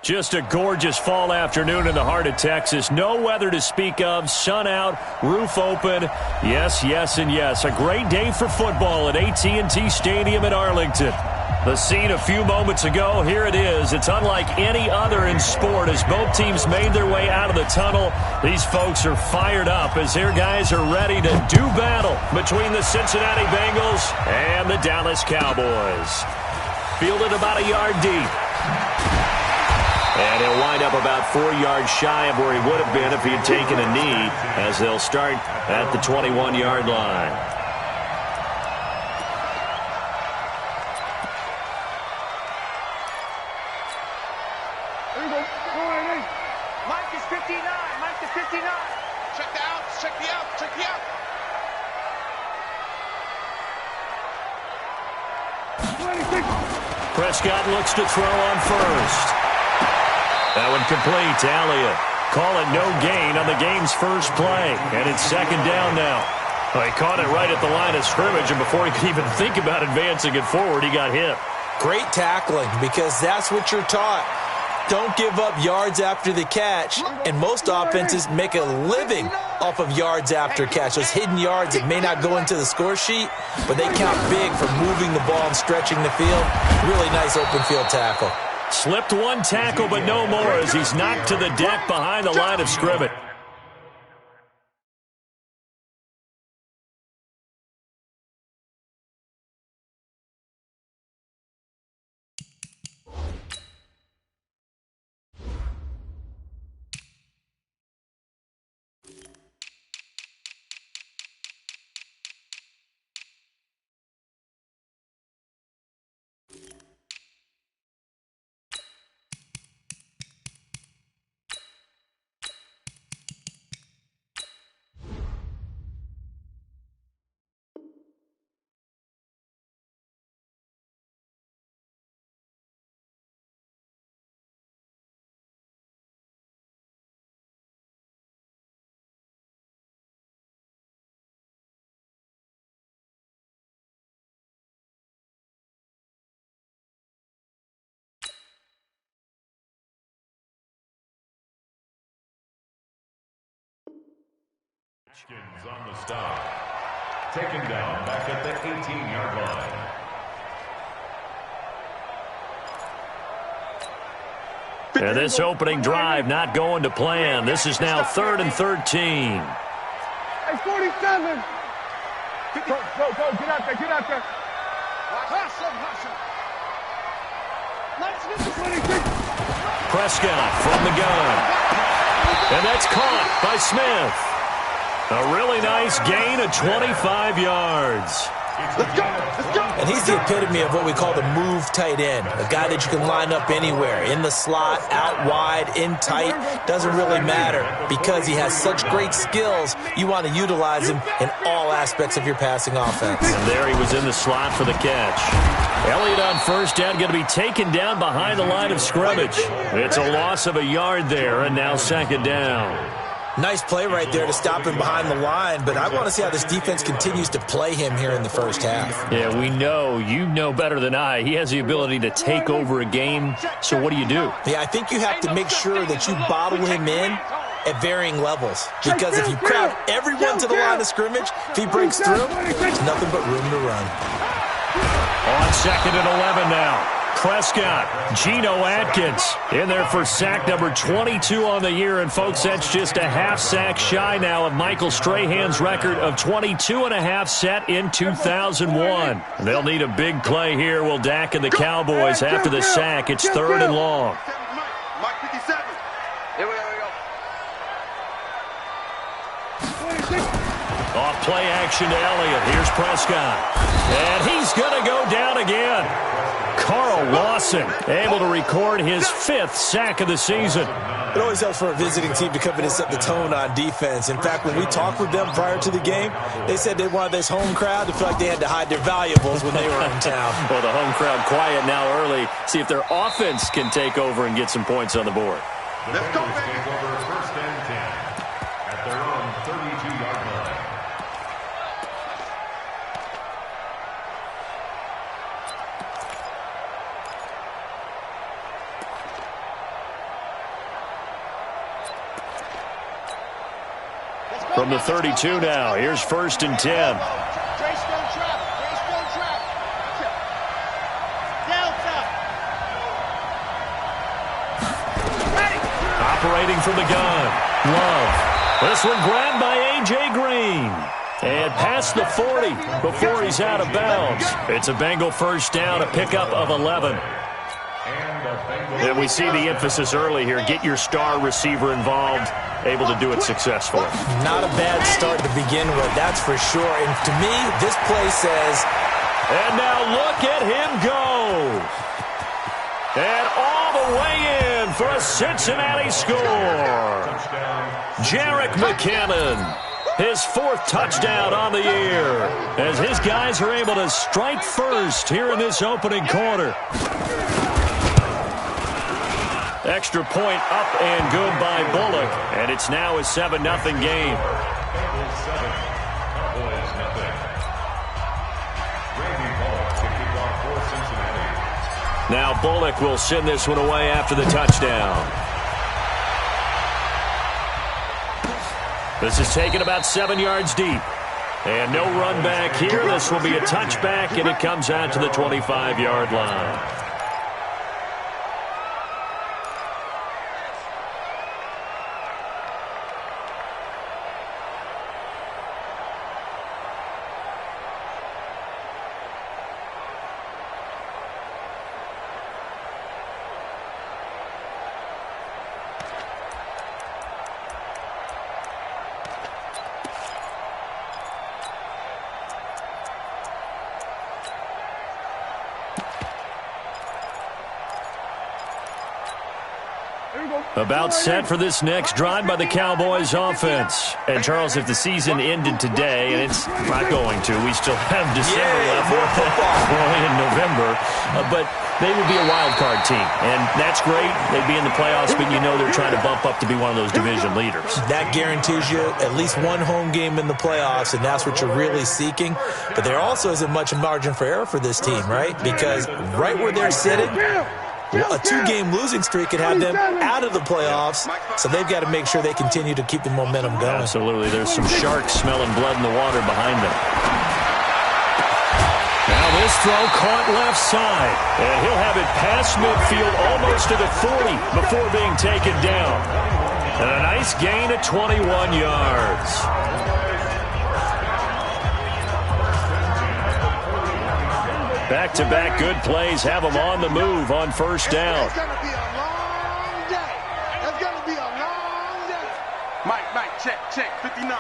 Just a gorgeous fall afternoon in the heart of Texas. No weather to speak of. Sun out, roof open. Yes, yes, and yes. A great day for football at AT&T Stadium in Arlington. The scene a few moments ago, here it is. It's unlike any other in sport as both teams made their way out of the tunnel. These folks are fired up as their guys are ready to do battle between the Cincinnati Bengals and the Dallas Cowboys. Fielded about a yard deep. And he'll wind up about 4 yards shy of where he would have been if he had taken a knee as they'll start at the 21-yard line. Mike is 59. Mike is 59. Check the outs. Check the outs. Check the outs. 26. Prescott looks to throw on first. That one complete to Elliott. Call it no gain on the game's first play. And it's second down now. Well, he caught it right at the line of scrimmage, and before he could even think about advancing it forward, he got hit. Great tackling, because that's what you're taught. Don't give up yards after the catch, and most offenses make a living off of yards after catch. Those hidden yards that may not go into the score sheet, but they count big for moving the ball and stretching the field. Really nice open field tackle. Slipped one tackle, but no more as he's knocked to the deck behind the line of scrimmage. On the stop. Taken down back at the 18-yard line. And this opening drive not going to plan. This is now 3rd and 13. Hey, 47. Go, get out there, get out there. Prescott from the gun. And that's caught by Smith. A really nice gain of 25 yards. Let's go, let's go. And he's the epitome of what we call the move tight end. A guy that you can line up anywhere. In the slot, out wide, in tight. Doesn't really matter because he has such great skills. You want to utilize him in all aspects of your passing offense. And there he was in the slot for the catch. Elliott on first down, going to be taken down behind the line of scrimmage. It's a loss of a yard there, and now second down. Nice play right there to stop him behind the line, but I want to see how this defense continues to play him here in the first half. Yeah, we know. You know better than I. He has the ability to take over a game, so what do? Yeah, I think you have to make sure that you bottle him in at varying levels, because if you crowd everyone to the line of scrimmage, if he breaks through, there's nothing but room to run. On 2nd and 11 now. Prescott, Geno Atkins in there for sack number 22 on the year. And, folks, that's just a half sack shy now of Michael Strahan's record of 22.5 set in 2001. They'll need a big play here. Will Dak and the Cowboys after the sack. It's 3rd and long. Mike 57. Here we go. Off play action to Elliott. Here's Prescott. And he's going to go down again. Carl Lawson able to record his 5th sack of the season. It always helps for a visiting team to come in and set the tone on defense. In fact, when we talked with them prior to the game, they said they wanted this home crowd to feel like they had to hide their valuables when they were in town. Well, the home crowd quiet now early. See if their offense can take over and get some points on the board. Let's go, baby. First and 10 at their own 32-yard line. From the 32 now, here's 1st and 10. Operating from the gun. Love. This one grabbed by A.J. Green. And past the 40 before he's out of bounds. It's a Bengal first down, a pickup of 11. And we see the emphasis early here. Get your star receiver involved, able to do it successfully. Not a bad start to begin with, that's for sure. And to me, this play says... And now look at him go. And all the way in for a Cincinnati score. Jerick McKinnon, his 4th touchdown on the year, as his guys are able to strike first here in this opening quarter. Extra point up and good by Bullock, and it's now a 7-0 game. Now Bullock will send this one away after the touchdown. This is taken about 7 yards deep. And no run back here. This will be a touchback, and it comes out to the 25-yard line. About set for this next drive by the Cowboys offense. And, Charles, if the season ended today, and it's not going to, we still have December left in November, but they would be a wild card team. And that's great. They'd be in the playoffs, but you know they're trying to bump up to be one of those division leaders. That guarantees you at least one home game in the playoffs, and that's what you're really seeking. But there also isn't much margin for error for this team, right? Because right where they're sitting, a 2-game losing streak could have them out of the playoffs, so they've got to make sure they continue to keep the momentum going. Absolutely. There's some sharks smelling blood in the water behind them. Now this throw caught left side, and he'll have it past midfield almost to the 40 before being taken down. And a nice gain of 21 yards. Back-to-back good plays have them on the move on first down. It's going to be a long day. It's going to be a long day. Mike, check. 59.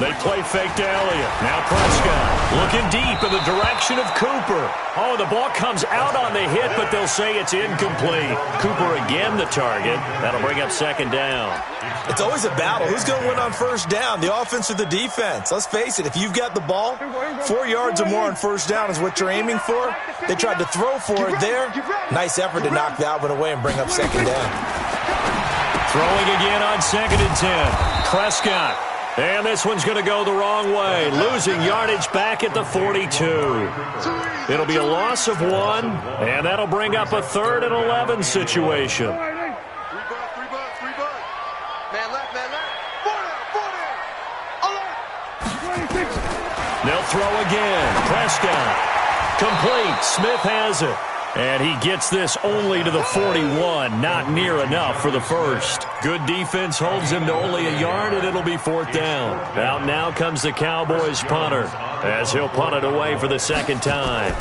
They play fake to Elliott. Now Prescott looking deep in the direction of Cooper. Oh, the ball comes out on the hit, but they'll say it's incomplete. Cooper again the target. That'll bring up second down. It's always a battle. Who's going to win on first down, the offense or the defense? Let's face it, if you've got the ball, 4 yards or more on first down is what you're aiming for. They tried to throw for it there. Nice effort to knock that one away and bring up second down. Throwing again on 2nd and 10. Prescott. And this one's going to go the wrong way. Losing yardage back at the 42. It'll be a loss of 1, and that'll bring up a 3rd and 11 situation. Three bud. Man left. 40. Alert. They'll throw again. Prescott. Complete. Smith has it. And he gets this only to the 41. Not near enough for the first. Good defense holds him to only a yard, and it'll be 4th down. Out now comes the Cowboys punter, as he'll punt it away for the second time.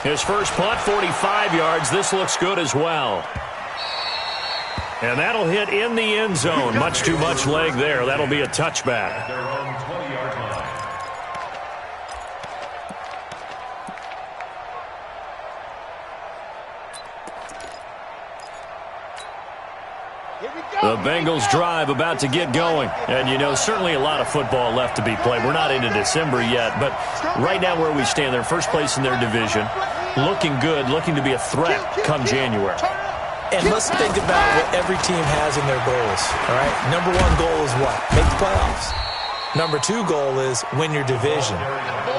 His first punt, 45 yards. This looks good as well. And that'll hit in the end zone. Much too much leg there. That'll be a touchback. The Bengals drive about to get going. And, you know, certainly a lot of football left to be played. We're not into December yet, but right now where we stand, they're first place in their division. Looking good, looking to be a threat come January. And let's think about what every team has in their goals, all right? Number one goal is what? Make the playoffs. Number 2 goal is win your division.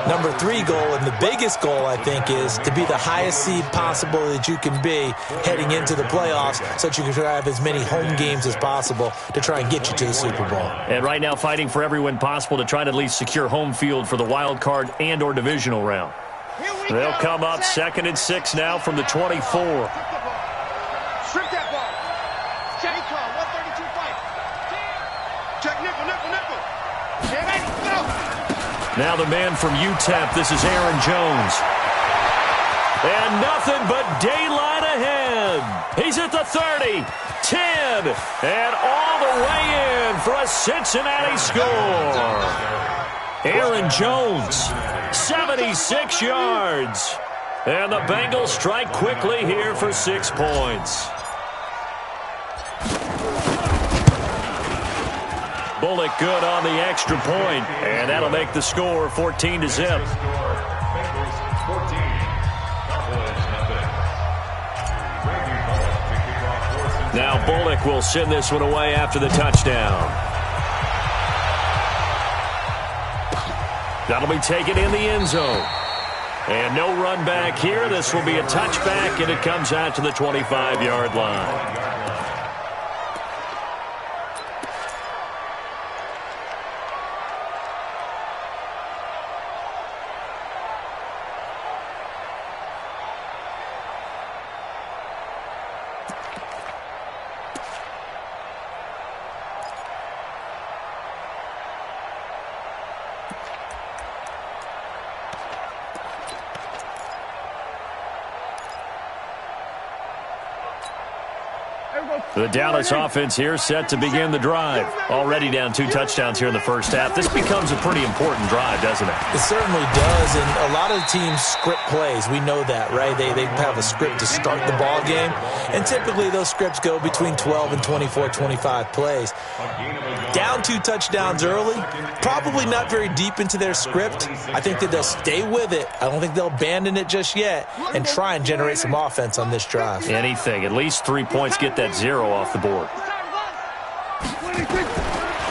Number 3 goal, and the biggest goal, I think, is to be the highest seed possible that you can be heading into the playoffs so that you can try to have as many home games as possible to try and get you to the Super Bowl. And right now fighting for every win possible to try to at least secure home field for the wild card and or divisional round. They'll come up 2nd and 6 now from the 24. Strip that ball. Check call, 132 fight. Check nickel. Get ready, go. Now the man from UTEP, this is Aaron Jones. And nothing but daylight ahead. He's at the 30, 10, and all the way in for a Cincinnati score. Aaron Jones, 76 yards. And the Bengals strike quickly here for 6 points. Bullock good on the extra point, and that'll make the score 14-0. Now Bullock will send this one away after the touchdown. That'll be taken in the end zone. And no run back here. This will be a touchback, and it comes out to the 25-yard line. The Dallas offense here set to begin the drive. Already down 2 touchdowns here in the first half. This becomes a pretty important drive, doesn't it? It certainly does, and a lot of the teams script plays. We know that, right? They have a script to start the ball game, and typically those scripts go between 12 and 24, 25 plays. Down 2 touchdowns early, probably not very deep into their script. I think that they'll stay with it. I don't think they'll abandon it just yet and try and generate some offense on this drive. Anything. At least 3 points, get that 0 off the board.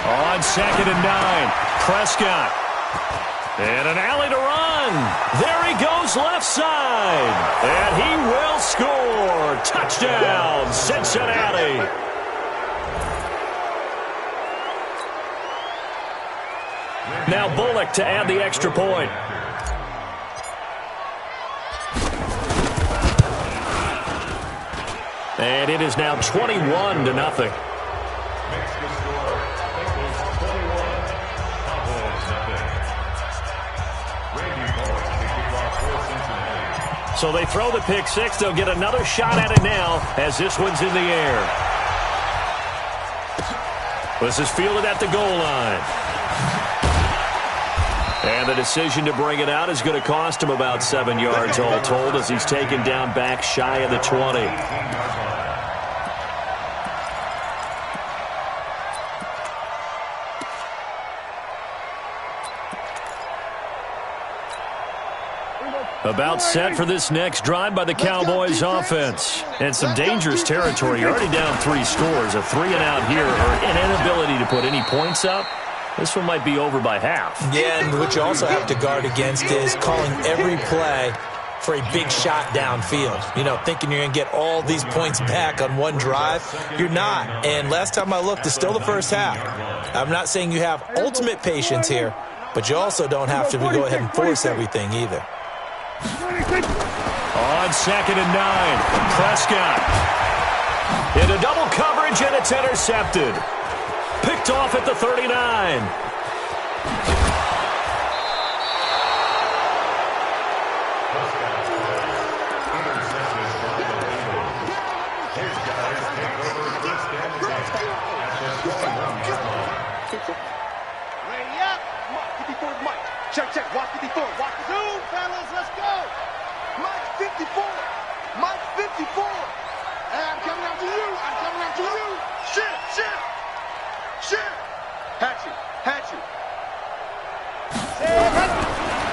On 2nd and 9, Prescott. And an alley to run. There he goes left side. And he will score. Touchdown, Cincinnati. Now Bullock to add the extra point. And it is now 21-0. So they throw the pick 6. They'll get another shot at it now as this one's in the air. This is fielded at the goal line. And the decision to bring it out is going to cost him about 7 yards all told as he's taken down back shy of the 20. About set for this next drive by the Cowboys offense. And some dangerous territory. You're already down 3 scores. A 3-and-out here, or an inability to put any points up. This one might be over by half. Yeah, and what you also have to guard against is calling every play for a big shot downfield. You know, thinking you're going to get all these points back on one drive. You're not. And last time I looked, it's still the first half. I'm not saying you have ultimate patience here, but you also don't have to go ahead and force everything either. On 2nd and 9, Prescott. Into double coverage, and it's intercepted. Picked off at the 39. Ready up. Mike, 54 Mike. Check. Watch 54. Watch the zoom, fellas. Let's go. Mike 54. Mike 54. And I'm coming out to you. Shit. Hatchet.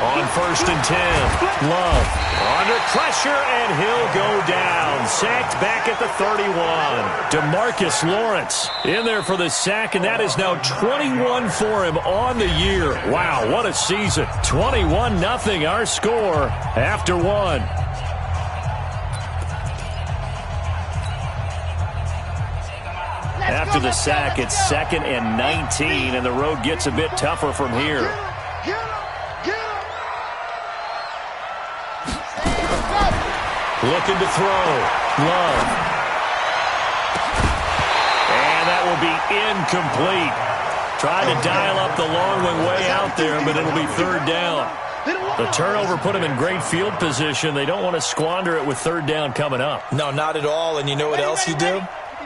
On 1st and 10. Love under pressure, and he'll go down. Sacked back at the 31. DeMarcus Lawrence in there for the sack, and that is now 21 for him on the year. Wow, what a season. 21-0 our score after one. After the sack, it's 2nd and 19, and the road gets a bit tougher from here. Looking to throw. Love. And that will be incomplete. Trying to dial up the long one way out there, but it'll be 3rd down. The turnover put them in great field position. They don't want to squander it with 3rd down coming up. No, not at all. And you know what else you do?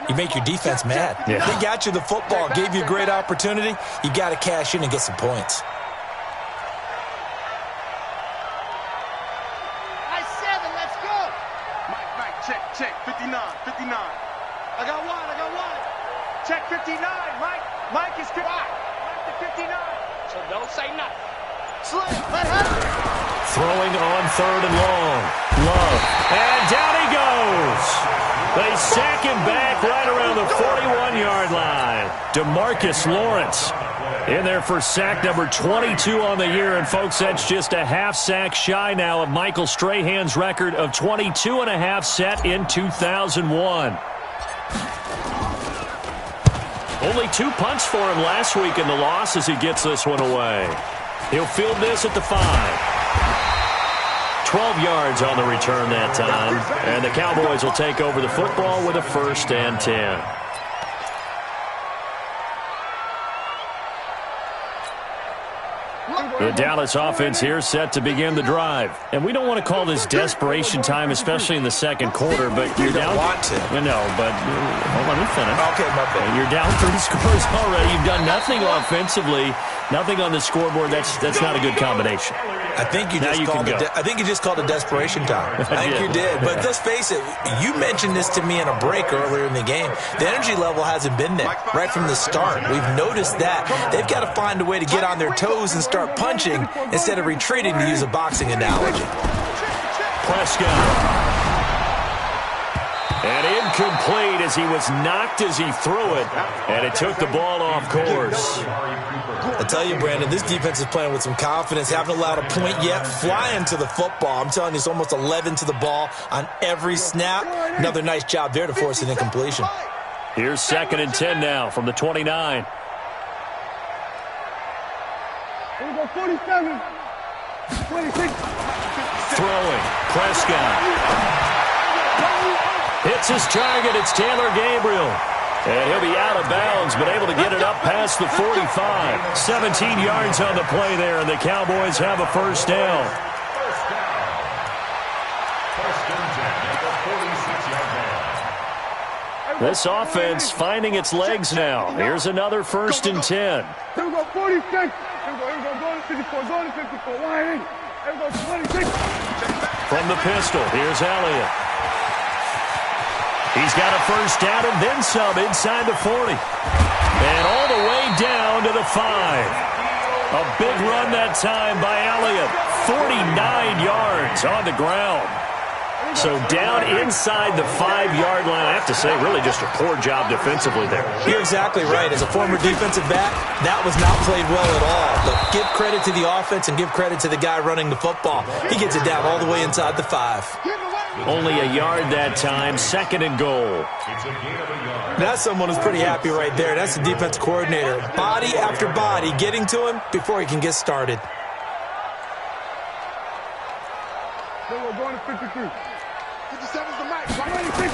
You make your defense mad. Yeah. They got you the football, gave you a great opportunity. You got to cash in and get some points. Check, 59. I got one. Check 59, Mike is 59. Mike to 59. So don't say nothing. Sling, let happen. Throwing on 3rd and long. Love. And down he goes. They sack him back right around the 41-yard line. DeMarcus Lawrence in there for sack number 22 on the year. And, folks, that's just a half sack shy now of Michael Strahan's record of 22.5 set in 2001. Only 2 punts for him last week in the loss as he gets this one away. He'll field this at the 5. 12 yards on the return that time. And the Cowboys will take over the football with a 1st and 10. The Dallas offense here set to begin the drive. And we don't want to call this desperation time, especially in the second quarter, but you're down. You don't want to. No, but hold on, let me finish. Okay, my bad. You're down 3 scores already. You've done nothing offensively, nothing on the scoreboard. That's not a good combination. I think you just called it desperation time. I think you did. But let's face it, you mentioned this to me in a break earlier in the game. The energy level hasn't been there right from the start. We've noticed that. They've got to find a way to get on their toes and start punching instead of retreating, to use a boxing analogy. Prescott. And incomplete as he was knocked as he threw it. And it took the ball off course. I tell you, Brandon, this defense is playing with some confidence. Haven't allowed a point yet. Flying to the football. I'm telling you, it's almost 11 to the ball on every snap. Another nice job there to force an incompletion. Here's 2nd and 10 now from the 29. Here we go, 47. 26. Throwing. Prescott. Hits his target. It's Taylor Gabriel. And he'll be out of bounds, but able to get it up past the 45. 17 yards on the play there, and the Cowboys have a 1st down. This offense finding its legs now. Here's another 1st and 10. Here we go, 46. Here we go, go to 54, go to 54. Wide in. Here we go, 26. From the pistol, here's Elliott. He's got a 1st down and then some inside the 40. And all the way down to the 5. A big run that time by Elliott. 49 yards on the ground. So down inside the 5-yard line. I have to say, really just a poor job defensively there. You're exactly right. As a former defensive back, that was not played well at all. But give credit to the offense and give credit to the guy running the football. He gets it down all the way inside the 5. Only a yard that time, 2nd and goal. That's someone who's pretty happy right there. That's the defense coordinator. Body after body getting to him before he can get started. Here we go, going to 53. 57's the match. 26.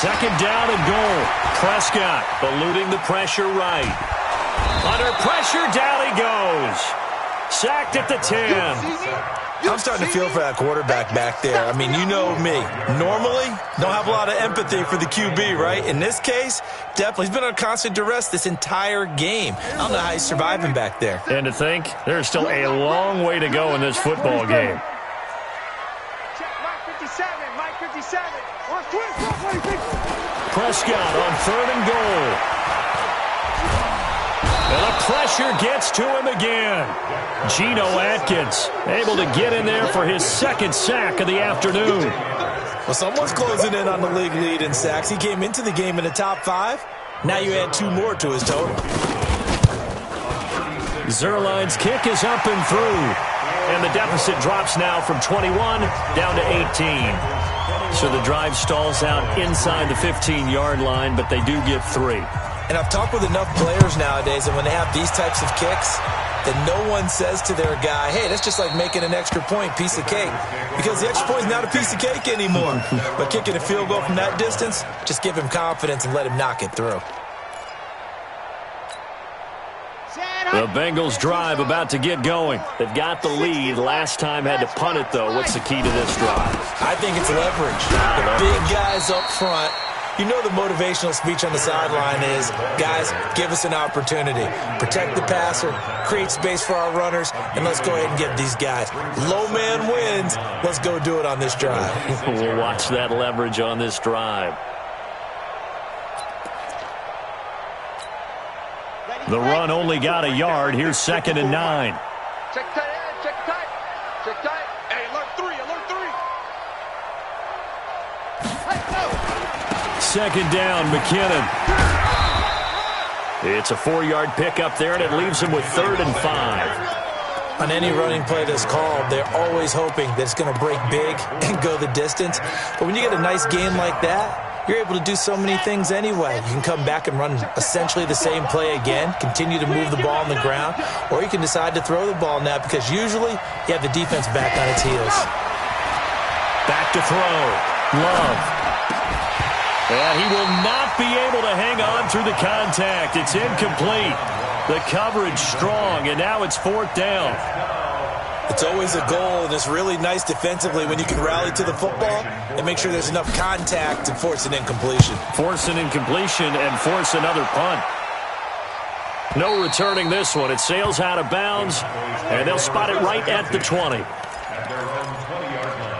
2nd down and goal. Prescott eluding the pressure right. Under pressure, down he goes. Sacked at the 10. I'm starting to feel for that quarterback back there. I mean, you know me. Normally, don't have a lot of empathy for the QB, right? In this case, definitely. He's been on constant duress this entire game. I don't know how he's surviving back there. And to think, there's still a long way to go in this football game. Mike 57, Mike 57. On 26. Prescott on 3rd and goal. And the pressure gets to him again. Geno Atkins able to get in there for his second sack of the afternoon. Well, someone's closing in on the league lead in sacks. He came into the game in the top 5. Now you add 2 more to his total. Zerline's kick is up and through. And the deficit drops now from 21 down to 18. So the drive stalls out inside the 15-yard line, but they do get 3. And I've talked with enough players nowadays, and when they have these types of kicks, that no one says to their guy, hey, that's just like making an extra point, piece of cake. Because the extra point is not a piece of cake anymore. But kicking a field goal from that distance, just give him confidence and let him knock it through. The Bengals drive about to get going. They've got the lead. Last time had to punt it, though. What's the key to this drive? I think it's leverage. The big guys up front. You know the motivational speech on the sideline is, guys, give us an opportunity. Protect the passer, create space for our runners, and let's go ahead and get these guys. Low man wins. Let's go do it on this drive. We'll watch that leverage on this drive. The run only got a yard. Here's 2nd and 9. Check tight end, check tight. Check tight. Hey, alert 3, alert 3. Let's go. 2nd down, McKinnon. It's a 4-yard pickup there, and it leaves him with 3rd and 5. On any running play that's called, they're always hoping that it's going to break big and go the distance. But when you get a nice game like that, you're able to do so many things anyway. You can come back and run essentially the same play again, continue to move the ball on the ground, or you can decide to throw the ball now because usually you have the defense back on its heels. Back to throw. Love. And he will not be able to hang on through the contact. It's incomplete. The coverage strong, and now it's 4th down. It's always a goal, and it's really nice defensively when you can rally to the football and make sure there's enough contact to force an incompletion. Force an incompletion and force another punt. No returning this one. It sails out of bounds, and they'll spot it right at the 20. At their own 20-yard line.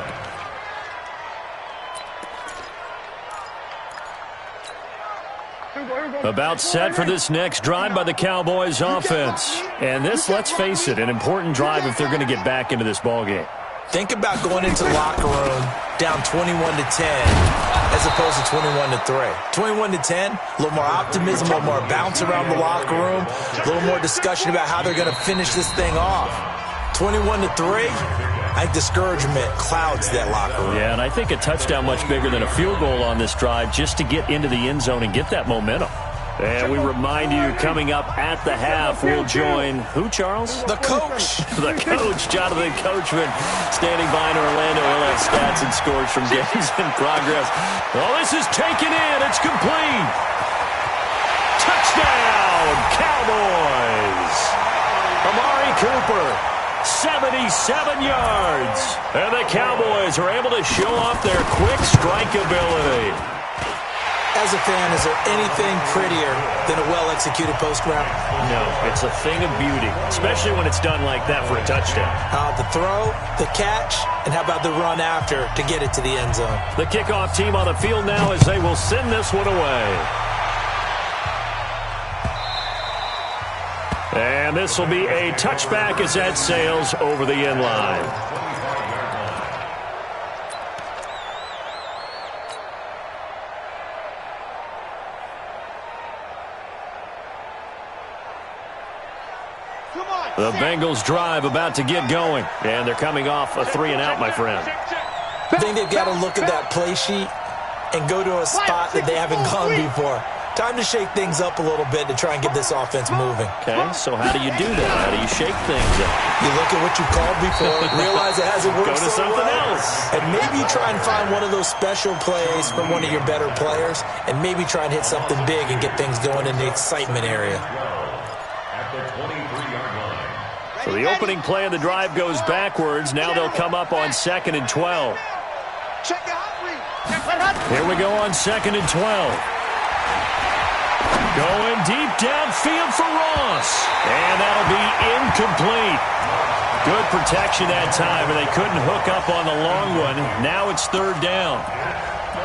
About set for this next drive by the Cowboys offense. And this, let's face it, an important drive if they're going to get back into this ballgame. Think about going into the locker room down 21-10 as opposed to 21-3. 21-10, a little more optimism, a little more bounce around the locker room, a little more discussion about how they're going to finish this thing off. 21-3, I think discouragement clouds that locker room. Yeah, and I think a touchdown much bigger than a field goal on this drive just to get into the end zone and get that momentum. And we remind you, coming up at the half, we'll join who, Charles? The coach. The coach, Jonathan Coachman, standing by in Orlando. He'll have stats and scores from games in progress. Well, this is taken in. It's complete. Touchdown, Cowboys. Amari Cooper, 77 yards. And the Cowboys are able to show off their quick strike ability. As a fan, is there anything prettier than a well-executed post route? No, it's a thing of beauty, especially when it's done like that for a touchdown. The throw, the catch, and how about the run after to get it to the end zone? The kickoff team on the field now as they will send this one away. And this will be a touchback as that sails over the end line. The Bengals drive about to get going, and they're coming off a 3-and-out, my friend. I think they've got to look at that play sheet and go to a spot that they haven't gone before. Time to shake things up a little bit to try and get this offense moving. Okay, so how do you do that? How do you shake things up? You look at what you called before, realize it hasn't worked Go to something else. And maybe try and find one of those special plays from one of your better players, and maybe try and hit something big and get things going in the excitement area. So the opening play of the drive goes backwards. Now they'll come up on 2nd and 12. Here we go on 2nd and 12. Going deep downfield for Ross. And that'll be incomplete. Good protection that time, and they couldn't hook up on the long one. Now it's 3rd down.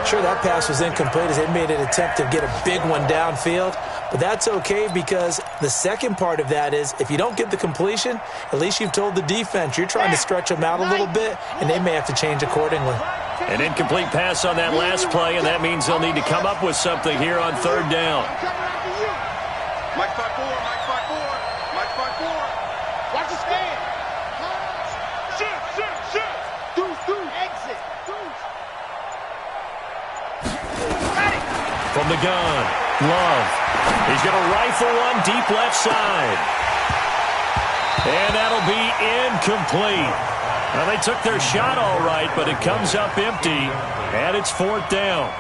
Sure, that pass was incomplete as they made an attempt to get a big one downfield, But that's okay because the second part of that is if you don't get the completion, at least you've told the defense you're trying to stretch them out a little bit, and they may have to change accordingly. An incomplete pass on that last play, and that means they'll need to come up with something here on third down. Mike 5-4, Mike 5-4, Mike 5-4. Watch the stand. Shoot. Deuce. Exit. Deuce. Ready. From the gun, Love. He's going to rifle one deep left side. And that'll be incomplete. Well, they took their shot all right, but it comes up empty, and it's fourth down.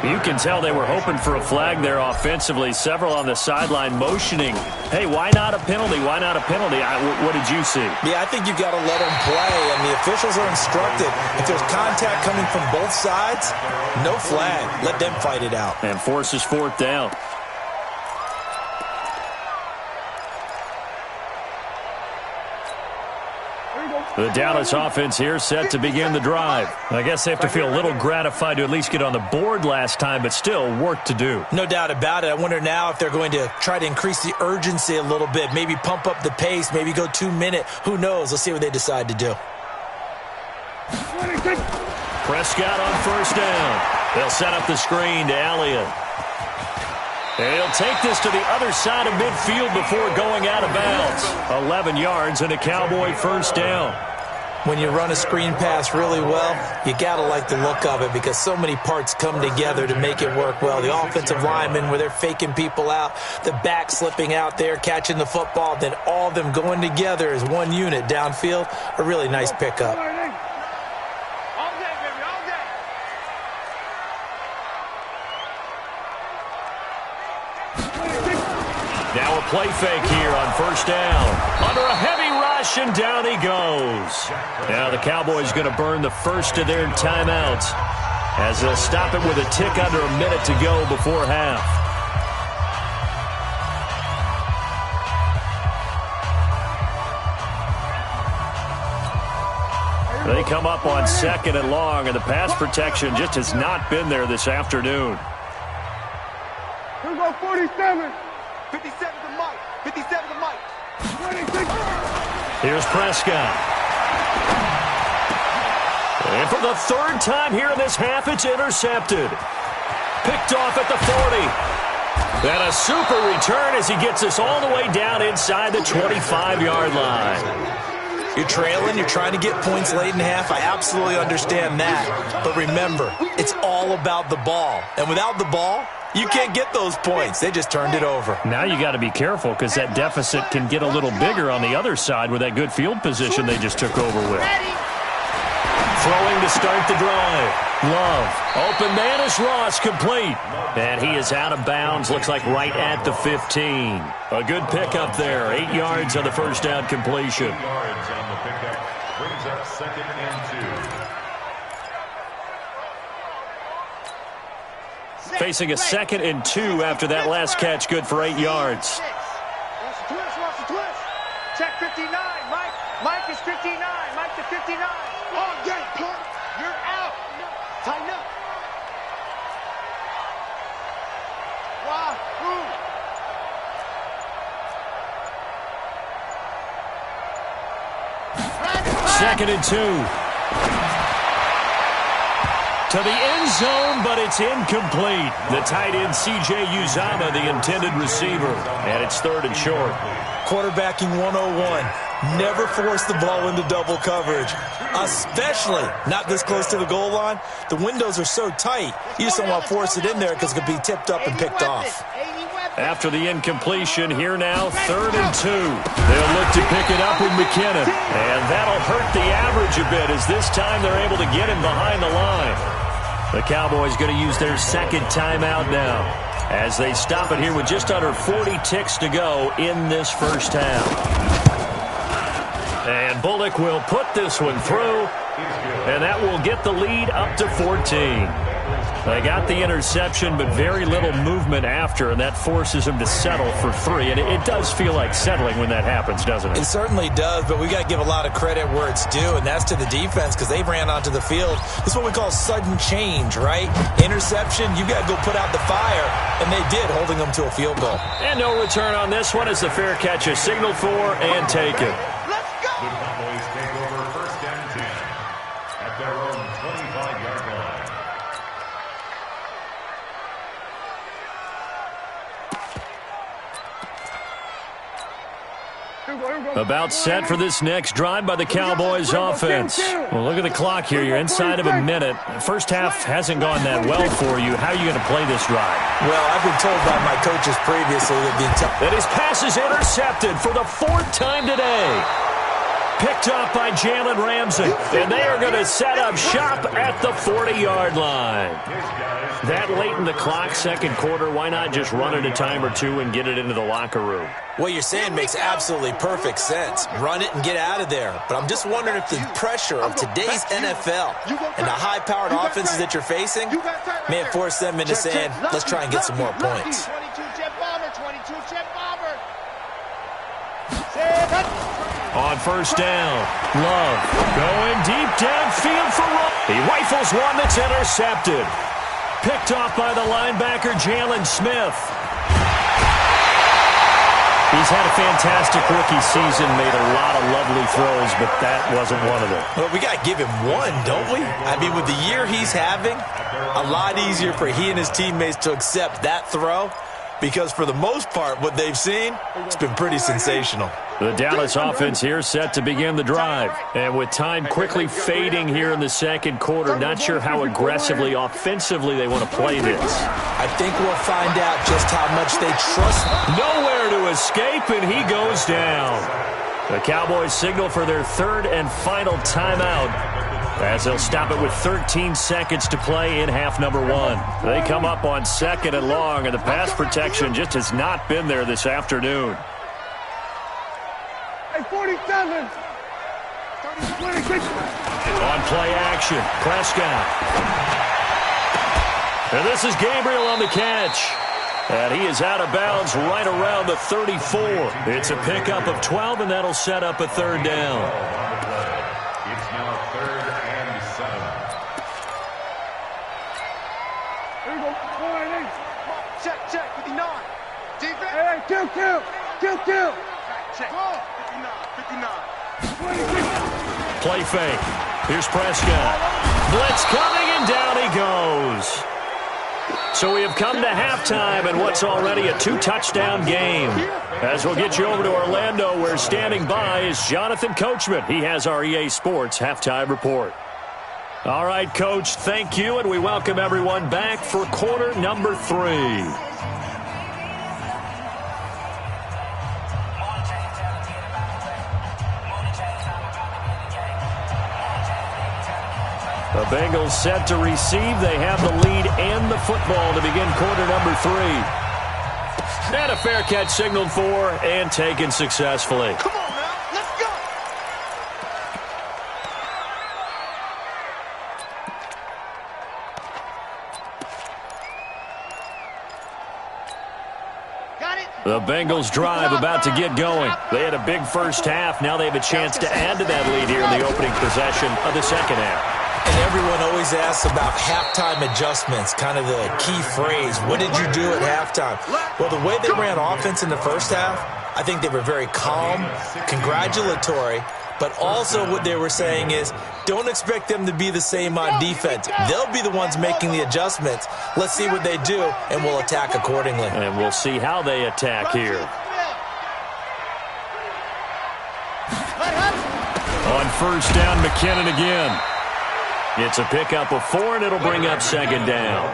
You can tell they were hoping for a flag there offensively. Several on the sideline motioning, hey, why not a penalty? Why not a penalty? What did you see? Yeah, I think you've got to let them play, and the officials are instructed. If there's contact coming from both sides, no flag. Let them fight it out. And forces fourth down. The Dallas offense here set to begin the drive. I guess they have to feel a little gratified to at least get on the board last time, but still work to do. No doubt about it. I wonder now if they're going to try to increase the urgency a little bit, maybe pump up the pace, maybe go 2-minute. Who knows? Let's see what they decide to do. Prescott on first down. They'll set up the screen to Elliott. He'll take this to the other side of midfield before going out of bounds. 11 yards and a Cowboy first down. When you run a screen pass really well, you got to like the look of it because so many parts come together to make it work well. The offensive linemen, where they're faking people out, the back slipping out there, catching the football, then all of them going together as one unit downfield. A really nice pickup. Now a play fake here on first down. Under a heavy rush, and down he goes. Now the Cowboys going to burn the first of their timeouts as they'll stop it with a tick under a minute to go before half. They come up on second and long, and the pass protection just has not been there this afternoon. Here we go, 47. 57 to Mike. 57 to Mike. 26. Here's Prescott. And for the third time here in this half, it's intercepted. Picked off at the 40. And a super return as he gets us all the way down inside the 25-yard line. You're trailing, you're trying to get points late in half. I absolutely understand that. But remember, it's all about the ball. And without the ball, you can't get those points. They just turned it over. Now you got to be careful because that deficit can get a little bigger on the other side with that good field position they just took over with. Throwing to start the drive. Love. Open man is Ross, complete. And he is out of bounds, looks like right at the 15. A good pickup there. 8 yards on the first down completion. 8 yards on the pickup. Brings up second and 2. Facing a second and 2 after that last catch, good for 8 yards. Watch the twist. Check 59, Mike. Mike is 59. Mike to 59. All day, punt. You're out. Tighten up. Wow. Second and 2. To the end zone, but it's incomplete. The tight end, C.J. Uzama, the intended receiver. And it's third and short. Quarterbacking 101. Never force the ball into double coverage, especially not this close to the goal line. The windows are so tight, you just don't want to force it in there because it could be tipped up and picked off. After the incompletion, here now, third and 2. They'll look to pick it up with McKinnon. And that'll hurt the average a bit as this time they're able to get him behind the line. The Cowboys going to use their second timeout now as they stop it here with just under 40 ticks to go in this first half. And Bullock will put this one through, and that will get the lead up to 14. They got the interception, but very little movement after, and that forces them to settle for 3. And it does feel like settling when that happens, doesn't it? It certainly does, but we got to give a lot of credit where it's due, and that's to the defense because they ran onto the field. This is what we call sudden change, right? Interception, you got to go put out the fire, and they did, holding them to a field goal. And no return on this one as the fair catch is signaled for and taken. Let's go! The Cowboys take over 1st and 10 at their own 25-yard line. About set for this next drive by the Cowboys offense. Well, look at the clock here. You're inside of a minute. First half hasn't gone that well for you. How are you going to play this drive? Well, I've been told by my coaches previously that his pass is intercepted for the 4th time today. Picked up by Jalen Ramsey. And they are going to set up shop at the 40-yard line. That late in the clock, second quarter, why not just run it a time or two and get it into the locker room? What you're saying makes absolutely perfect sense. Run it and get out of there. But I'm just wondering if the pressure of today's NFL and the high-powered offenses that you're facing may have forced them into saying, let's try and get some more points. 22 jet bomber, 22 jet bomber. On first down, Love going deep downfield for Love. He rifles one that's intercepted. Picked off by the linebacker, Jalen Smith. He's had a fantastic rookie season, made a lot of lovely throws, but that wasn't one of them. Well, we got to give him one, don't we? I mean, with the year he's having, a lot easier for he and his teammates to accept that throw because for the most part, what they've seen, it's been pretty sensational. The Dallas offense here set to begin the drive. And with time quickly fading here in the second quarter, not sure how aggressively, offensively they want to play this. I think we'll find out just how much they trust. Nowhere to escape, and he goes down. The Cowboys signal for their 3rd and final timeout as they'll stop it with 13 seconds to play in half number 1. They come up on 2nd and long, and the pass protection just has not been there this afternoon. Hey, 47. 26. On play action, Prescott. And this is Gabriel on the catch. And he is out of bounds right around the 34. It's a pickup of 12, and that'll set up a 3rd down. It's now 3rd and 7. Here we go. 4-8. Check, 59. Defense. Hey, kill. Check. 59. 26. Play fake. Here's Prescott. Blitz coming, and down he goes. So we have come to halftime in what's already a 2-touchdown game. As we'll get you over to Orlando, where standing by is Jonathan Coachman. He has our EA Sports halftime report. All right, Coach, thank you, and we welcome everyone back for quarter number 3. The Bengals set to receive. They have the lead and the football to begin quarter number 3. And a fair catch signaled for and taken successfully. Come on now, let's go. Got it. The Bengals drive about to get going. They had a big first half. Now they have a chance to add to that lead here in the opening possession of the second half. And everyone always asks about halftime adjustments, kind of the key phrase. What did you do at halftime? Well, the way they ran offense in the first half, I think they were very calm, congratulatory, but also what they were saying is don't expect them to be the same on defense. They'll be the ones making the adjustments. Let's see what they do, and we'll attack accordingly. And we'll see how they attack here. On first down, McKinnon again. It's a pickup of 4, and it'll bring up 2nd down.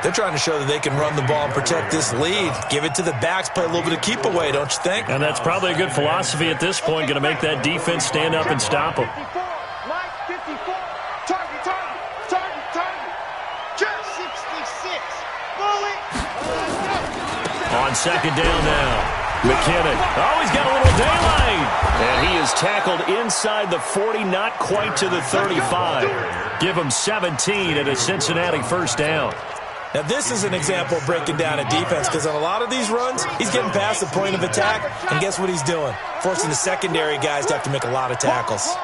They're trying to show that they can run the ball and protect this lead. Give it to the backs, play a little bit of keep away, don't you think? And that's probably a good philosophy at this point, going to make that defense stand up and stop them. On 2nd down now, McKinnon. Oh, he's got a little daylight. And he is tackled inside the 40, not quite to the 35. Give him 17 at a Cincinnati first down. Now, this is an example of breaking down a defense because on a lot of these runs, he's getting past the point of attack, and guess what he's doing? Forcing the secondary guys to have to make a lot of tackles.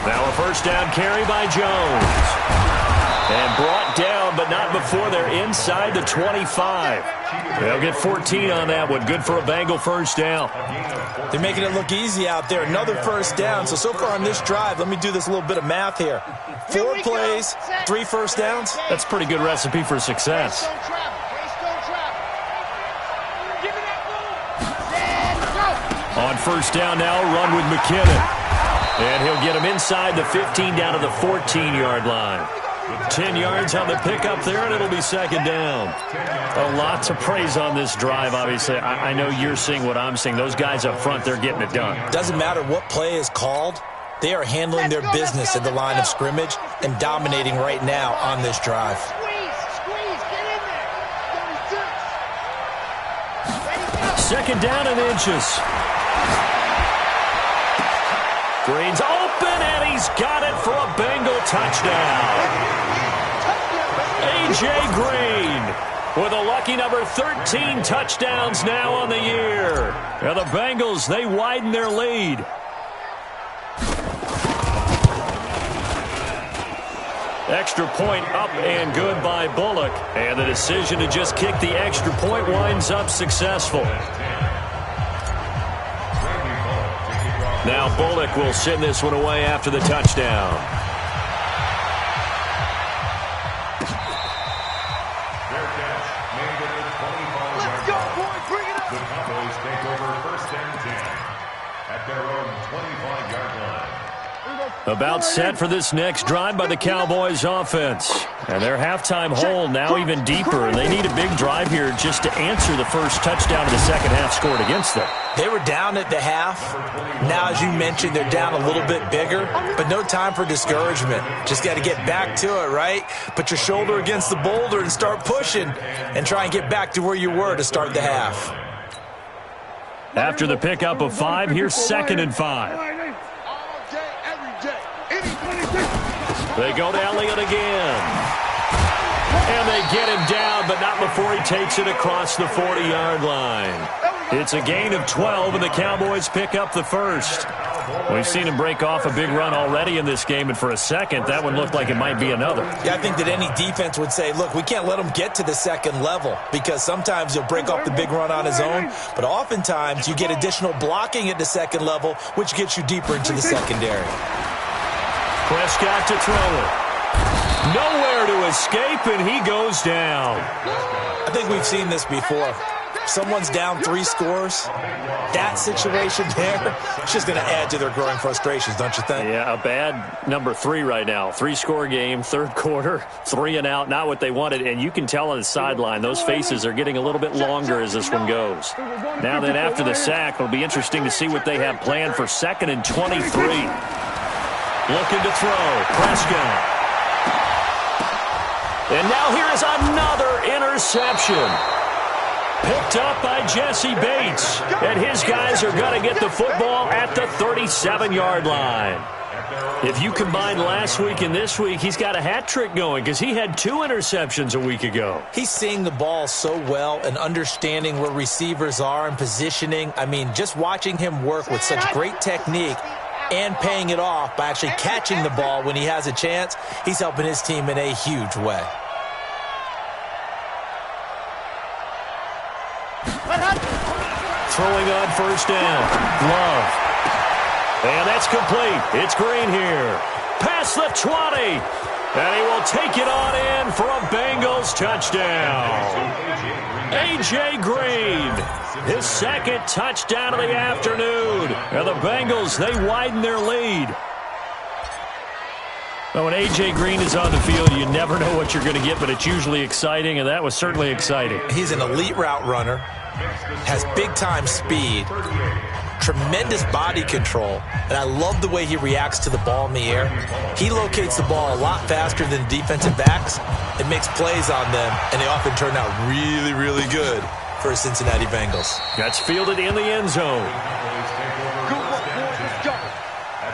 Now a first down carry by Jones. And brought down, but not before they're inside the 25. They'll get 14 on that one. Good for a Bengal first down. They're making it look easy out there. Another first down. So far on this drive, let me do this little bit of math here. 4 plays, 3 first downs. That's a pretty good recipe for success. On first down now, run with McKinnon. And he'll get him inside the 15 down to the 14-yard line. 10 yards on the pickup there, and it'll be second down. A lot to praise on this drive, obviously. I know you're seeing what I'm seeing. Those guys up front, they're getting it done. Doesn't matter what play is called. They are handling their business at the line of scrimmage and dominating right now on this drive. Second down and inches. Green's open, and he's got it for a Bengal touchdown. A.J. Green with a lucky number 13 touchdowns now on the year. Now the Bengals, they widen their lead. Extra point up and good by Bullock. And the decision to just kick the extra point winds up successful. Now Bullock will send this one away after the touchdown. Let's go, boys. Bring it up. The Cowboys take over first and 10 at their own 25-yard line. About set for this next drive by the Cowboys offense. And their halftime hole now even deeper. And they need a big drive here just to answer the first touchdown of the second half scored against them. They were down at the half. Now, as you mentioned, they're down a little bit bigger, but no time for discouragement. Just got to get back to it, right? Put your shoulder against the boulder and start pushing and try and get back to where you were to start the half. After the pickup of 5, here's 2nd and 5. They go to Elliott again. And they get him down, but not before he takes it across the 40-yard line. It's a gain of 12, and the Cowboys pick up the first. We've seen him break off a big run already in this game, and for a second, that one looked like it might be another. Yeah, I think that any defense would say, look, we can't let him get to the second level because sometimes he'll break off the big run on his own, but oftentimes you get additional blocking at the second level, which gets you deeper into the secondary. Prescott to throw it. Nowhere to escape, and he goes down. I think we've seen this before. Someone's down 3 scores. That situation there, it's just going to add to their growing frustrations, don't you think? Yeah, a bad number 3 right now. 3-score game, third quarter, 3 and out, not what they wanted. And you can tell on the sideline, those faces are getting a little bit longer as this one goes. Now then, after the sack, it'll be interesting to see what they have planned for 2nd and 23. Looking to throw, Prescott. And now here is another interception. Picked up by Jesse Bates. And his guys are going to get the football at the 37-yard line. If you combine last week and this week, he's got a hat trick going because he had 2 interceptions a week ago. He's seeing the ball so well and understanding where receivers are and positioning. I mean, just watching him work with such great technique and paying it off by actually catching the ball when he has a chance, he's helping his team in a huge way. Throwing on first down. Love. And that's complete. It's Green here. Past the 20. And he will take it on in for a Bengals touchdown. A.J. Green, his 2nd touchdown of the afternoon. And the Bengals, they widen their lead. Well, when A.J. Green is on the field, you never know what you're going to get, but it's usually exciting, and that was certainly exciting. He's an elite route runner, has big-time speed, tremendous body control, and I love the way he reacts to the ball in the air. He locates the ball a lot faster than defensive backs and makes plays on them, and they often turn out really, really good for the Cincinnati Bengals. That's fielded in the end zone. Good work, boys. Let's go.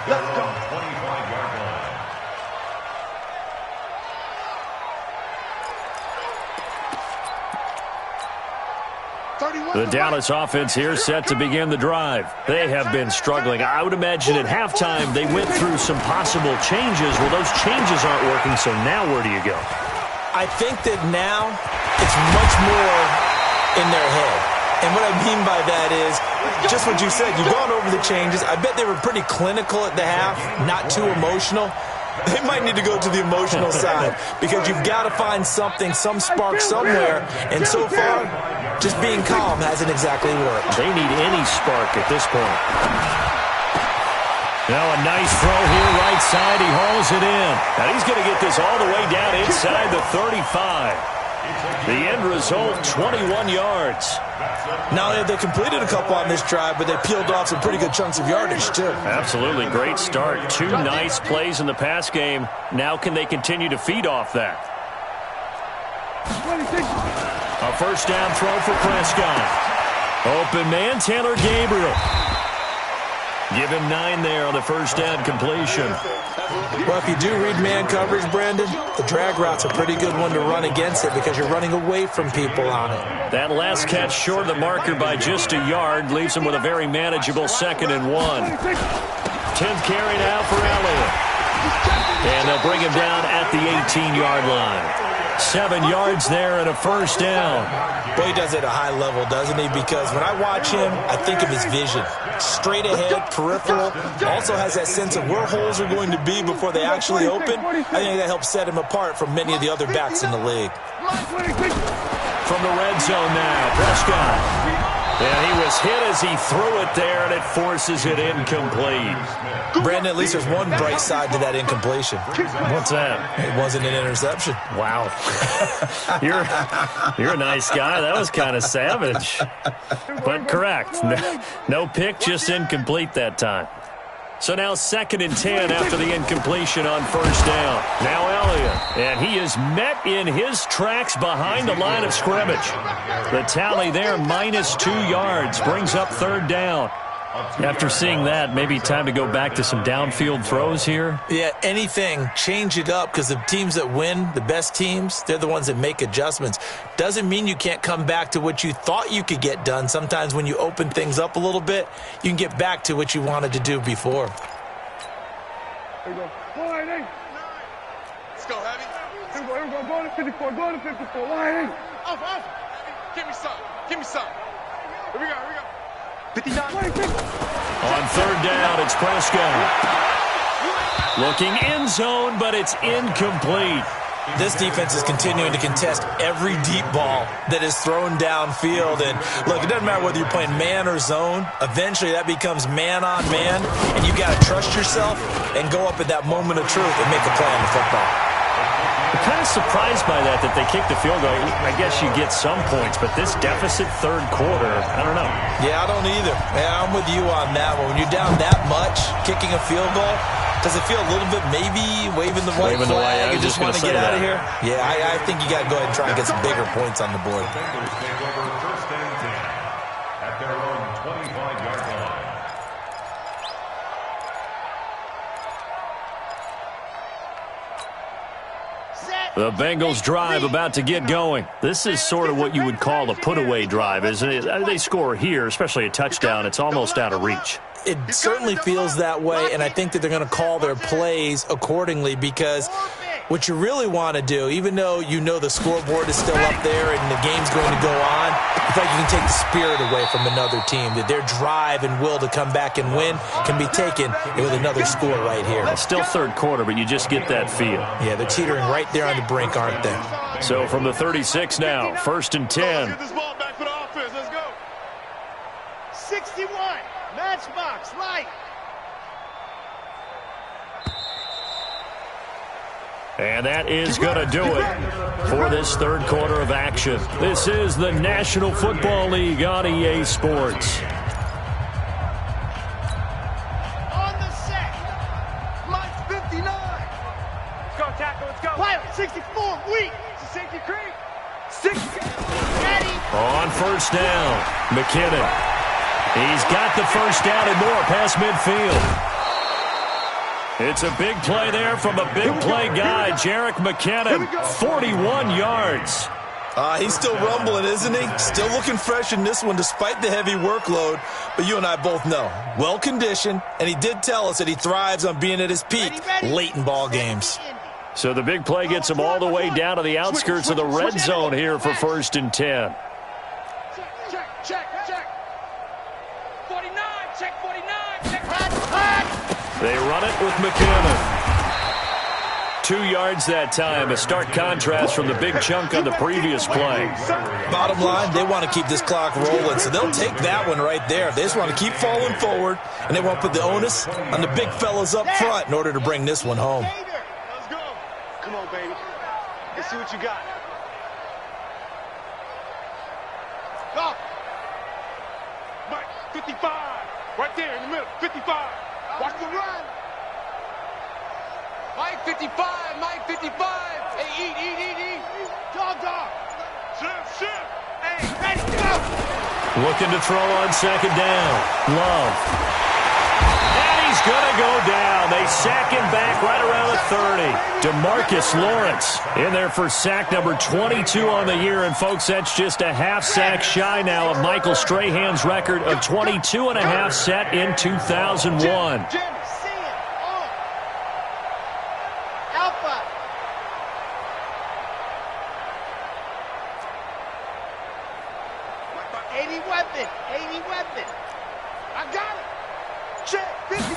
Let's go. 25-yard line. The Dallas offense here set to begin the drive. They have been struggling. I would imagine at halftime they went through some possible changes. Well, those changes aren't working, so now where do you go? I think that now it's much more in their head. And what I mean by that is just what you said. You've gone over the changes. I bet they were pretty clinical at the half, not too emotional. They might need to go to the emotional side because you've got to find something, some spark somewhere. And so far, just being calm hasn't exactly worked. They need any spark at this point. Now a nice throw here right side. He hauls it in. And he's going to get this all the way down inside the 35. The end result, 21 yards. Not only have they completed a couple on this drive, but they peeled off some pretty good chunks of yardage, too. Absolutely. Great start. 2 nice plays in the pass game. Now can they continue to feed off that? A first down throw for Prescott. Open man, Taylor Gabriel. Give him 9 there on the first down completion. Well, if you do read man coverage, Brandon, the drag route's a pretty good one to run against it because you're running away from people on it. That last catch short of the marker by just a yard leaves him with a very manageable 2nd and 1. 10th carry now for Elliott. And they'll bring him down at the 18-yard line. 7 yards there and a first down. Boy, he does it at a high level, doesn't he? Because when I watch him, I think of his vision. Straight ahead, peripheral. Also has that sense of where holes are going to be before they actually open. I think that helps set him apart from many of the other backs in the league. From the red zone now, Prescott. And he was hit as he threw it there, and it forces it incomplete. Brandon, at least there's one bright side to that incompletion. What's that? It wasn't an interception. Wow. You're a nice guy. That was kind of savage. But correct. No pick, just incomplete that time. So now 2nd and 10 after the incompletion on first down. Now Elliott, and he is met in his tracks behind the line of scrimmage. The tally there, -2 yards, brings up 3rd down. After seeing that, maybe time to go back to some downfield throws here. Yeah, anything. Change it up because the teams that win, the best teams, they're the ones that make adjustments. Doesn't mean you can't come back to what you thought you could get done. Sometimes when you open things up a little bit, you can get back to what you wanted to do before. There you go. Let's go, Heavy. Here we go. Go to 54. Go to 54. Wide. Off. Give me some. Here we go. 59. On 3rd down, it's Prescott. Looking end zone, but it's incomplete. This defense is continuing to contest every deep ball that is thrown downfield. And, look, it doesn't matter whether you're playing man or zone. Eventually, that becomes man on man, and you got to trust yourself and go up at that moment of truth and make a play on the football. I'm kind of surprised by that they kicked the field goal. I guess you get some points, but this deficit 3rd quarter, I don't know. Yeah, I don't either. Yeah, I'm with you on that one. When you're down that much, kicking a field goal, does it feel a little bit maybe waving the white flag and just want to get out of here? Yeah, I think you got to go ahead and try and get some bigger points on the board. Bengals take over 1st and 10 at their own 25-yard line. The Bengals drive about to get going. This is sort of what you would call a put-away drive, isn't it? They score here, especially a touchdown. It's almost out of reach. It certainly feels that way, and I think that they're going to call their plays accordingly because what you really want to do, even though you know the scoreboard is still up there and the game's going to go on, I feel like you can take the spirit away from another team, that their drive and will to come back and win can be taken with another score right here. It's still 3rd quarter, but you just get that feel. Yeah, they're teetering right there on the brink, aren't they? So from the 36 now, 1st and 10. Get this ball back for the offense. Let's go. 61. Matchbox light. And that is going to do it for this 3rd quarter of action. This is the National Football League on EA Sports. On the set. Mike 59. Let's go, tackle. Let's go. Pilot 64. Weak. Safety creep. 60. Ready. On first down, McKinnon. He's got the first down and more past midfield. It's a big play there from a big play guy, Jerick McKinnon, 41 yards. He's still rumbling, isn't he? Still looking fresh in this one despite the heavy workload. But you and I both know, well-conditioned, and he did tell us that he thrives on being at his peak late in ball games. So the big play gets him all the way down to the outskirts of the red zone here for 1st and 10. Check. 49, check 49, check. They run it with McKinnon. 2 yards that time, a stark contrast from the big chunk on the previous play. Bottom line, they want to keep this clock rolling, so they'll take that one right there. They just want to keep falling forward, and they want to put the onus on the big fellas up front in order to bring this one home. Let's go. Come on, baby. Let's see what you got. Go. Mike, 55. Right there in the middle. 55. Watch the run. Mike 55, Mike 55. Hey, eat. Dog. Shift. Hey, ready, go. Looking to throw on 2nd down. Love. And he's going to go down. They sack him back right around the 30. DeMarcus Lawrence in there for sack number 22 on the year. And, folks, that's just a half sack shy now of Michael Strahan's record of 22 and a half set in 2001. Jim. Alpha. $80 weapon. I got it. Check. 57.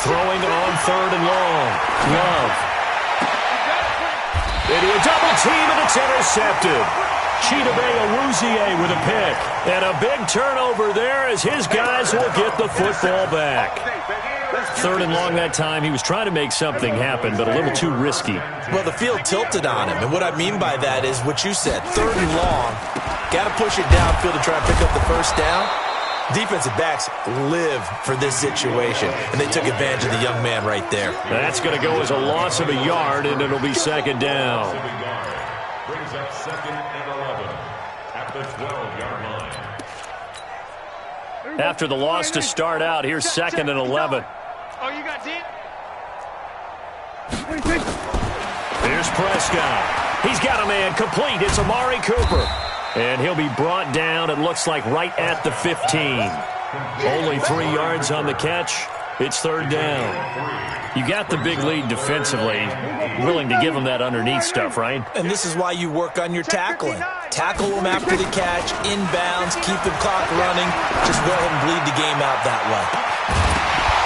Throwing it on 3rd and long. Love. Into a double team, and it's intercepted. Chidobe Awuzie with a pick. And a big turnover there as his guys will get the football back. 3rd and long that time. He was trying to make something happen, but a little too risky. Well, the field tilted on him, and what I mean by that is what you said, 3rd and long. Got to push it downfield to try and pick up the first down. Defensive backs live for this situation, and they took advantage of the young man right there. That's going to go as a loss of a yard, and it'll be 2nd down. Brings up 2nd and 11 at the 12-yard line. After the loss to start out, here's 2nd and 11. Oh, you got 10? Here's Prescott. He's got a man complete. It's Amari Cooper. And he'll be brought down, it looks like, right at the 15. Only 3 yards on the catch. It's 3rd down. You got the big lead defensively. Willing to give him that underneath stuff, right? And this is why you work on your tackling. Tackle him after the catch, inbounds, keep the clock running. Just go ahead and bleed the game out that way.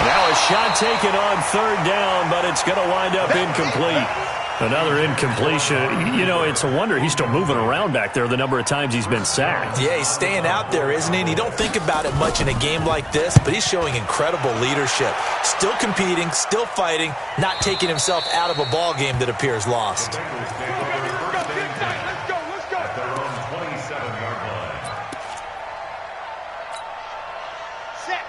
Now a shot taken on 3rd down, but it's going to wind up incomplete. Another incompletion. You know, it's a wonder he's still moving around back there the number of times he's been sacked. Yeah, he's staying out there, isn't he? And you don't think about it much in a game like this, but he's showing incredible leadership. Still competing, still fighting, not taking himself out of a ball game that appears lost.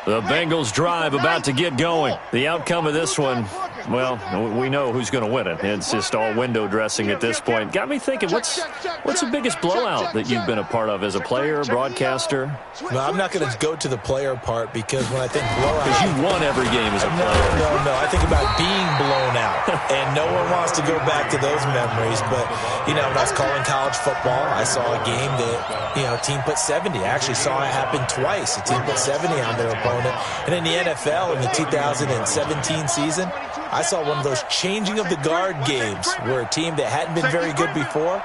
The Bengals drive about to get going. The outcome of this one, well, we know who's going to win it. It's just all window dressing at this point. Got me thinking, what's the biggest blowout that you've been a part of as a player, broadcaster? Well, I'm not going to go to the player part because when I think blowout... Because you won every game as a player. No. I think about being blown out. And no one wants to go back to those memories. But, you know, when I was calling college football, I saw a game that, you know, a team put 70. I actually saw it happen twice. A team put 70 on their opponent. And in the NFL, in the 2017 season, I saw one of those changing of the guard games where a team that hadn't been very good before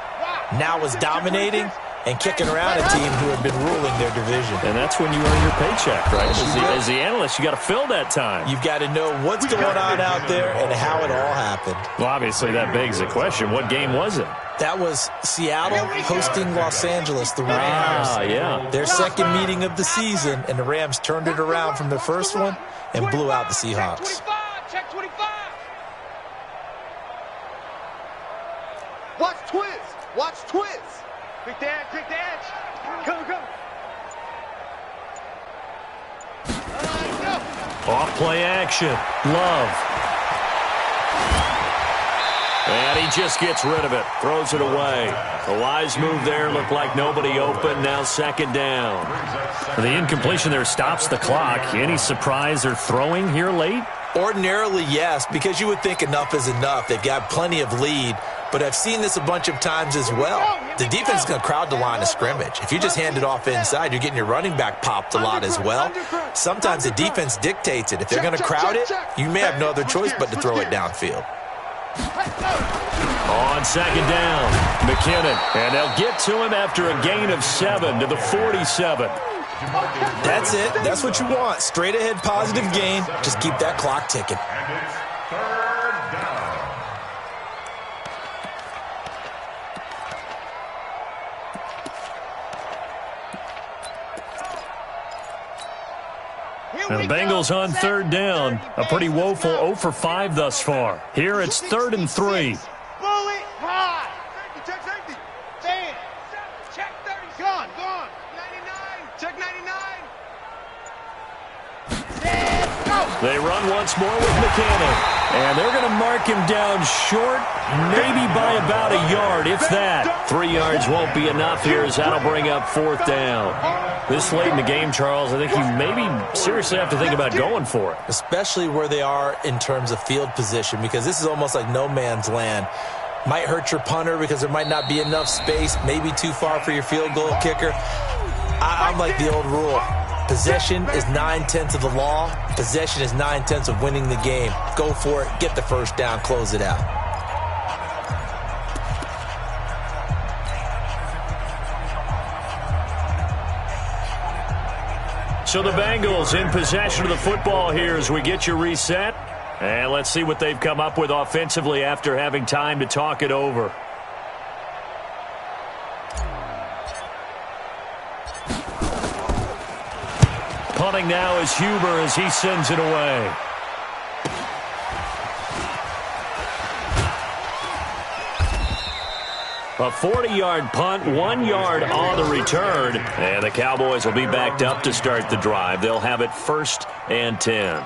now was dominating and kicking around a team who had been ruling their division. And that's when you earn your paycheck, right? As the analyst, you got to fill that time. You've got to know what's going on out there and how it all happened. Well, obviously, that begs the question, what game was it? That was Seattle hosting Los Angeles, the Rams. Ah, yeah. Their second meeting of the season, and the Rams turned it around from the first one and blew out the Seahawks. Check 25. Watch Twiz. Take the edge. Come. Go. Off play action. Love. And he just gets rid of it, throws it away. A wise move there, looked like nobody open, now second down. The incompletion there stops the clock. Any surprise or throwing here late? Ordinarily, yes, because you would think enough is enough. They've got plenty of lead, but I've seen this a bunch of times as well. The defense is going to crowd the line of scrimmage. If you just hand it off inside, you're getting your running back popped a lot as well. Sometimes the defense dictates it. If they're going to crowd it, you may have no other choice but to throw it downfield. On second down, McKinnon, and they'll get to him after a gain of 7 to the 47. That's it. That's what you want. Straight ahead positive gain. Just keep that clock ticking. And it's third down. And the Bengals on third down. A pretty woeful 0 for 5 thus far. Here it's 3rd and 3. Bullet high. Check safety. Stand. Check 30. Gone. 99. Check 99. They run once more with McKinnon. And they're going to mark him down short, maybe by about a yard, if that. 3 yards won't be enough here, as that'll bring up 4th down. This late in the game, Charles, I think you maybe seriously have to think about going for it. Especially where they are in terms of field position, because this is almost like no man's land. Might hurt your punter because there might not be enough space, maybe too far for your field goal kicker. I'm like the old rule. Possession is 9/10 of the law. Possession is 9/10 of winning the game. Go for it. Get the first down. Close it out. So the Bengals in possession of the football here as we get you reset. And let's see what they've come up with offensively after having time to talk it over. Punting now is Huber as he sends it away. A 40-yard punt, 1 yard on the return. And the Cowboys will be backed up to start the drive. They'll have it 1st and 10.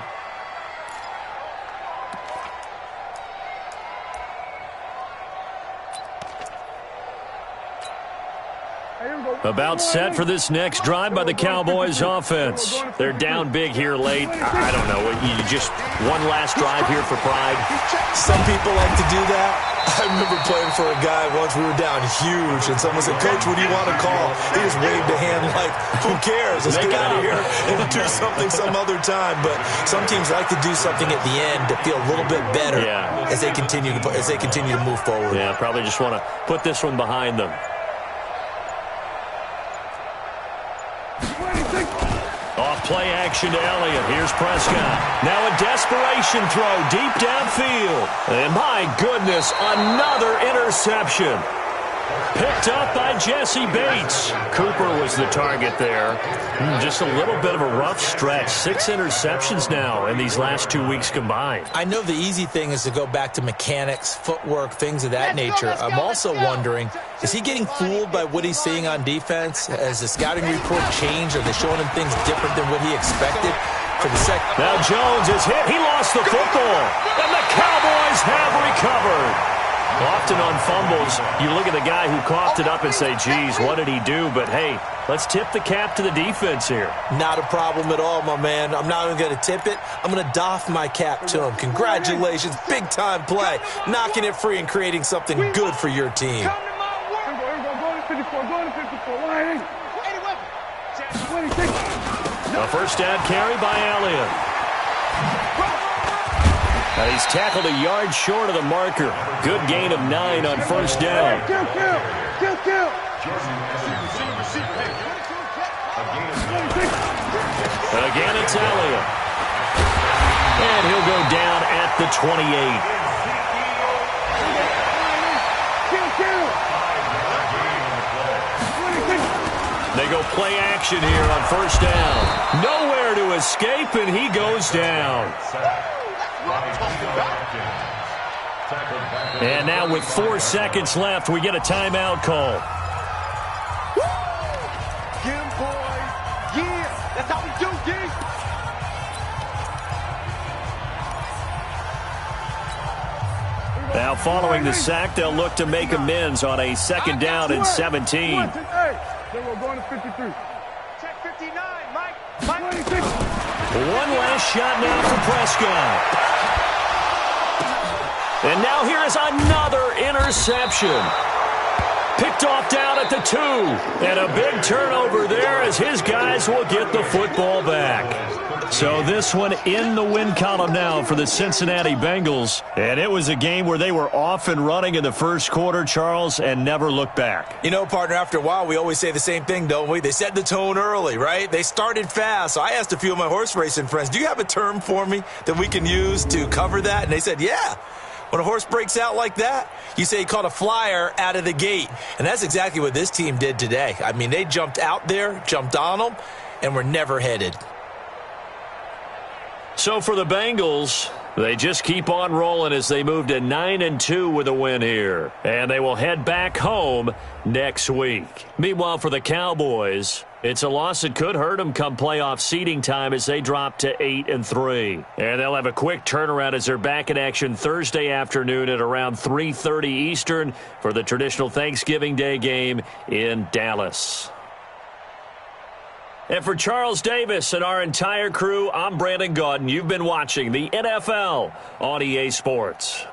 About set for this next drive by the Cowboys offense. They're down big here late. I don't know. You just one last drive here for pride. Some people like to do that. I remember playing for a guy once. We were down huge, and someone said, "Coach, what do you want to call?" He just waved a hand like, "Who cares? Let's get out of here and do something some other time." But some teams like to do something at the end to feel a little bit better as they continue to move forward. Yeah, probably just want to put this one behind them. Off play action to Elliott. Here's Prescott. Now a desperation throw deep downfield. And my goodness, another interception. Picked up by Jesse Bates. Cooper was the target there. Just a little bit of a rough stretch. 6 interceptions now in these last 2 weeks combined. I know the easy thing is to go back to mechanics, footwork, things of that nature. I'm also wondering, is he getting fooled by what he's seeing on defense? Has the scouting report changed? Are they showing him things different than what he expected? For the second. Now Jones is hit. He lost the football. And the Cowboys have recovered. Often on fumbles, you look at the guy who coughed it up and say, geez, what did he do? But, hey, let's tip the cap to the defense here. Not a problem at all, my man. I'm not even going to tip it. I'm going to doff my cap to him. Congratulations. Big-time play. Knocking it free and creating something good for your team. A first down carry by Elliott. He's tackled a yard short of the marker. Good gain of 9 on first down. Kill. Again, it's Elliott. And he'll go down at the 28. They go play action here on first down. Nowhere to escape, and he goes down. And now with 4 seconds left, we get a timeout call. Get him, boys. Yeah, that's how we do, Gig. Now following the sack, they'll look to make amends on a second down and 17. Hey, then we're going to 53. Check 59, Mike. 26. One last shot now for Prescott. And now here is another interception. Picked off down at the 2. And a big turnover there as his guys will get the football back. So this one in the win column now for the Cincinnati Bengals. And it was a game where they were off and running in the first quarter, Charles, and never looked back. You know, partner, after a while, we always say the same thing, don't we? They set the tone early, right? They started fast. So I asked a few of my horse racing friends, do you have a term for me that we can use to cover that? And they said, yeah. When a horse breaks out like that, you say he caught a flyer out of the gate. And that's exactly what this team did today. I mean, they jumped out there, jumped on them, and were never headed. So for the Bengals, they just keep on rolling as they move to 9-2 with a win here. And they will head back home next week. Meanwhile, for the Cowboys, it's a loss that could hurt them come playoff seeding time as they drop to 8-3. And they'll have a quick turnaround as they're back in action Thursday afternoon at around 3:30 Eastern for the traditional Thanksgiving Day game in Dallas. And for Charles Davis and our entire crew, I'm Brandon Gaudin. You've been watching the NFL on EA Sports.